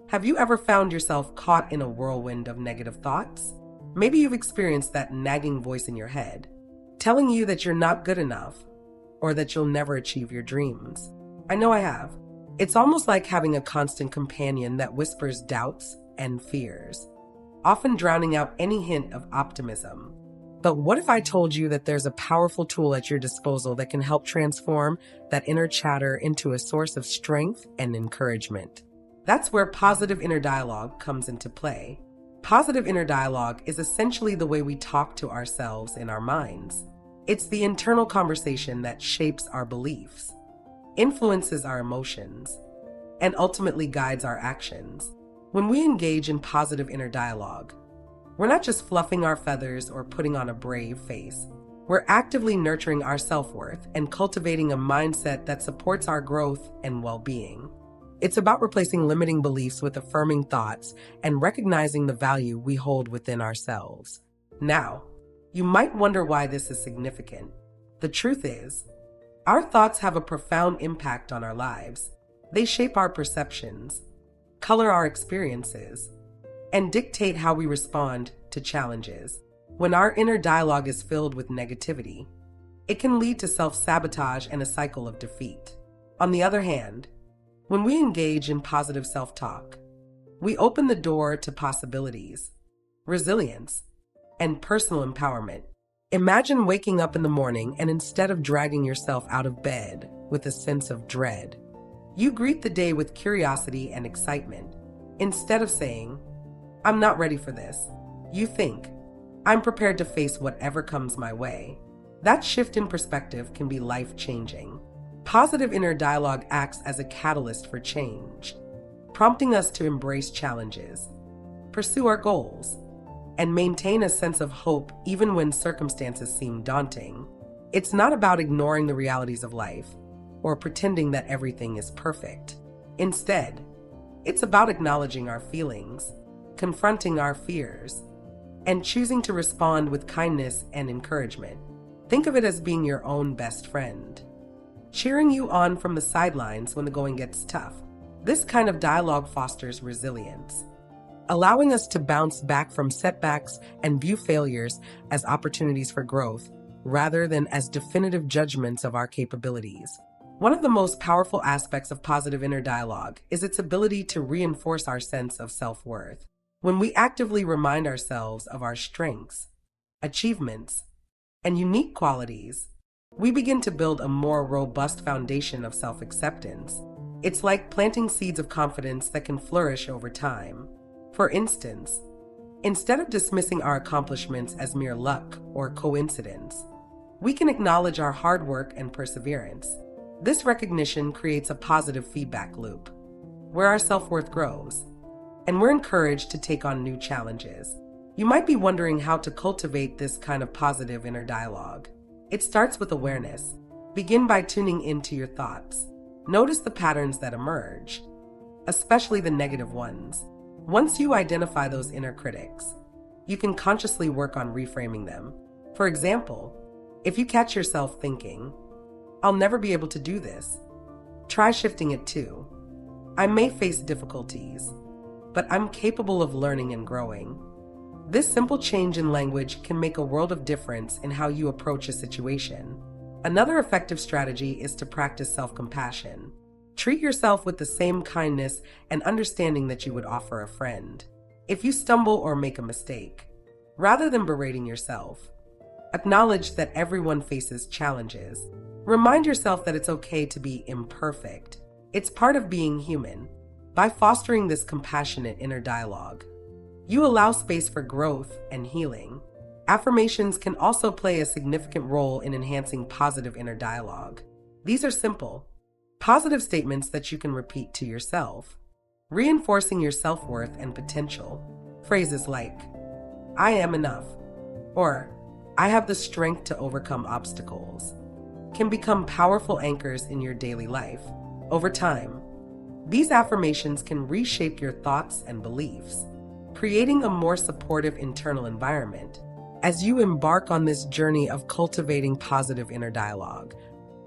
Have you ever found yourself caught in a whirlwind of negative thoughts? Maybe you've experienced that nagging voice in your head, telling you that you're not good enough or that you'll never achieve your dreams. I know I have. It's almost like having a constant companion that whispers doubts and fears, often drowning out any hint of optimism. But what if I told you that there's a powerful tool at your disposal that can help transform that inner chatter into a source of strength and encouragement? That's where positive inner dialogue comes into play. Positive inner dialogue is essentially the way we talk to ourselves in our minds. It's the internal conversation that shapes our beliefs, influences our emotions, and ultimately guides our actions. When we engage in positive inner dialogue, we're not just fluffing our feathers or putting on a brave face. We're actively nurturing our self-worth and cultivating a mindset that supports our growth and well-being. It's about replacing limiting beliefs with affirming thoughts and recognizing the value we hold within ourselves. Now, you might wonder why this is significant. The truth is, our thoughts have a profound impact on our lives. They shape our perceptions, color our experiences, and dictate how we respond to challenges. When our inner dialogue is filled with negativity, it can lead to self-sabotage and a cycle of defeat. On the other hand, when we engage in positive self-talk, we open the door to possibilities, resilience, and personal empowerment. Imagine waking up in the morning and instead of dragging yourself out of bed with a sense of dread, you greet the day with curiosity and excitement. Instead of saying, "I'm not ready for this," you think, "I'm prepared to face whatever comes my way." That shift in perspective can be life-changing. Positive inner dialogue acts as a catalyst for change, prompting us to embrace challenges, pursue our goals, and maintain a sense of hope even when circumstances seem daunting. It's not about ignoring the realities of life or pretending that everything is perfect. Instead, it's about acknowledging our feelings, confronting our fears, and choosing to respond with kindness and encouragement. Think of it as being your own best friend, cheering you on from the sidelines when the going gets tough. This kind of dialogue fosters resilience, allowing us to bounce back from setbacks and view failures as opportunities for growth rather than as definitive judgments of our capabilities. One of the most powerful aspects of positive inner dialogue is its ability to reinforce our sense of self-worth. When we actively remind ourselves of our strengths, achievements, and unique qualities, we begin to build a more robust foundation of self-acceptance. It's like planting seeds of confidence that can flourish over time. For instance, instead of dismissing our accomplishments as mere luck or coincidence, we can acknowledge our hard work and perseverance. This recognition creates a positive feedback loop, where our self-worth grows, and we're encouraged to take on new challenges. You might be wondering how to cultivate this kind of positive inner dialogue. It starts with awareness. Begin by tuning into your thoughts. Notice the patterns that emerge, especially the negative ones. Once you identify those inner critics, you can consciously work on reframing them. For example, if you catch yourself thinking, "I'll never be able to do this," try shifting it to, "I may face difficulties, but I'm capable of learning and growing." This simple change in language can make a world of difference in how you approach a situation. Another effective strategy is to practice self-compassion. Treat yourself with the same kindness and understanding that you would offer a friend. If you stumble or make a mistake, rather than berating yourself, acknowledge that everyone faces challenges. Remind yourself that it's okay to be imperfect. It's part of being human. By fostering this compassionate inner dialogue, you allow space for growth and healing. Affirmations can also play a significant role in enhancing positive inner dialogue. These are simple, positive statements that you can repeat to yourself, reinforcing your self-worth and potential. Phrases like, "I am enough," or "I have the strength to overcome obstacles," can become powerful anchors in your daily life. Over time, these affirmations can reshape your thoughts and beliefs, creating a more supportive internal environment. As you embark on this journey of cultivating positive inner dialogue,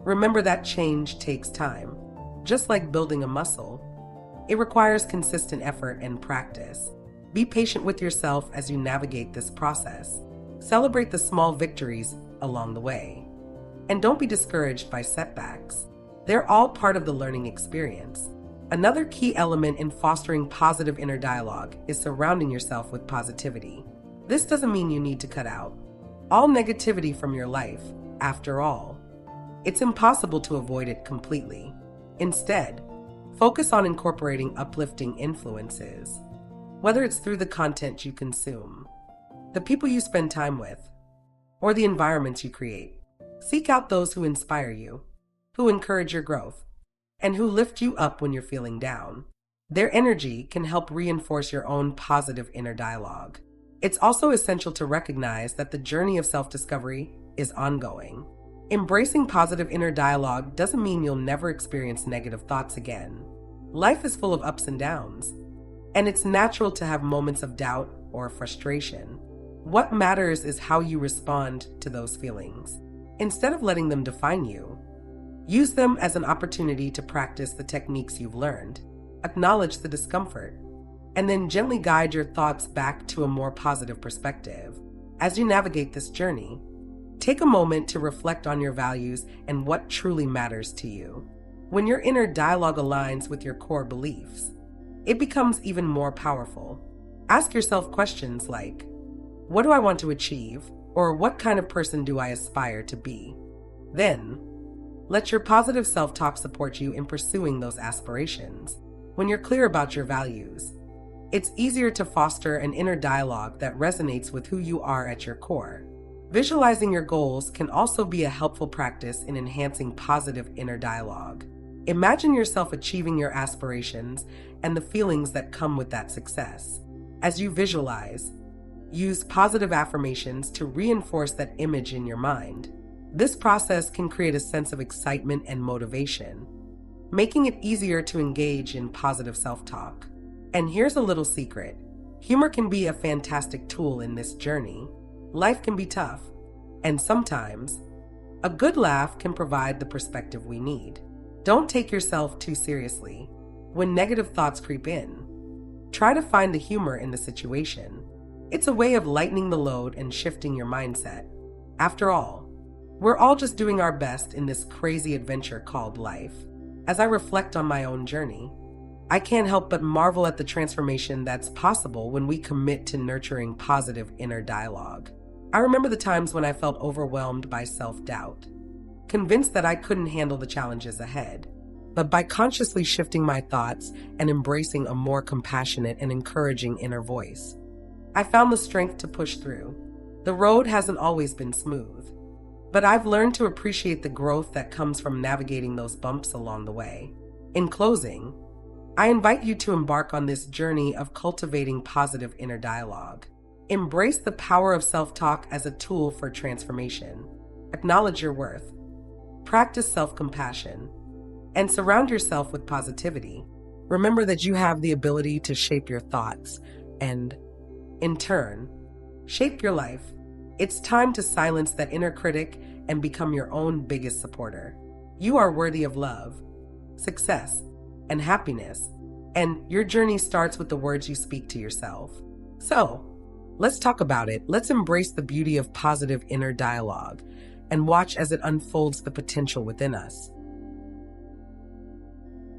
remember that change takes time. Just like building a muscle, It requires consistent effort and practice. Be patient with yourself as you navigate this process. Celebrate the small victories along the way. And don't be discouraged by setbacks. They're all part of the learning experience. Another key element in fostering positive inner dialogue is surrounding yourself with positivity. This doesn't mean you need to cut out all negativity from your life. After all, it's impossible to avoid it completely. Instead, focus on incorporating uplifting influences, whether it's through the content you consume, the people you spend time with, or the environments you create. Seek out those who inspire you, who encourage your growth, and who lift you up when you're feeling down. Their energy can help reinforce your own positive inner dialogue. It's also essential to recognize that the journey of self-discovery is ongoing. Embracing positive inner dialogue doesn't mean you'll never experience negative thoughts again. Life is full of ups and downs, and it's natural to have moments of doubt or frustration. What matters is how you respond to those feelings. Instead of letting them define you, use them as an opportunity to practice the techniques you've learned. Acknowledge the discomfort, and then gently guide your thoughts back to a more positive perspective. As you navigate this journey, take a moment to reflect on your values and what truly matters to you. When your inner dialogue aligns with your core beliefs, it becomes even more powerful. Ask yourself questions like, what do I want to achieve? Or what kind of person do I aspire to be? Then, let your positive self-talk support you in pursuing those aspirations. When you're clear about your values, it's easier to foster an inner dialogue that resonates with who you are at your core. Visualizing your goals can also be a helpful practice in enhancing positive inner dialogue. Imagine yourself achieving your aspirations and the feelings that come with that success. As you visualize, use positive affirmations to reinforce that image in your mind. This process can create a sense of excitement and motivation, making it easier to engage in positive self-talk. And here's a little secret. Humor can be a fantastic tool in this journey. Life can be tough, and sometimes a good laugh can provide the perspective we need. Don't take yourself too seriously. When negative thoughts creep in, try to find the humor in the situation. It's a way of lightening the load and shifting your mindset. After all, we're all just doing our best in this crazy adventure called life. As I reflect on my own journey, I can't help but marvel at the transformation that's possible when we commit to nurturing positive inner dialogue. I remember the times when I felt overwhelmed by self-doubt, convinced that I couldn't handle the challenges ahead. But by consciously shifting my thoughts and embracing a more compassionate and encouraging inner voice, I found the strength to push through. The road hasn't always been smooth, but I've learned to appreciate the growth that comes from navigating those bumps along the way. In closing, I invite you to embark on this journey of cultivating positive inner dialogue. Embrace the power of self-talk as a tool for transformation. Acknowledge your worth, practice self-compassion, and surround yourself with positivity. Remember that you have the ability to shape your thoughts and, in turn, shape your life. It's time to silence that inner critic and become your own biggest supporter. You are worthy of love, success, and happiness, and your journey starts with the words you speak to yourself. So, let's talk about it. Let's embrace the beauty of positive inner dialogue and watch as it unfolds the potential within us.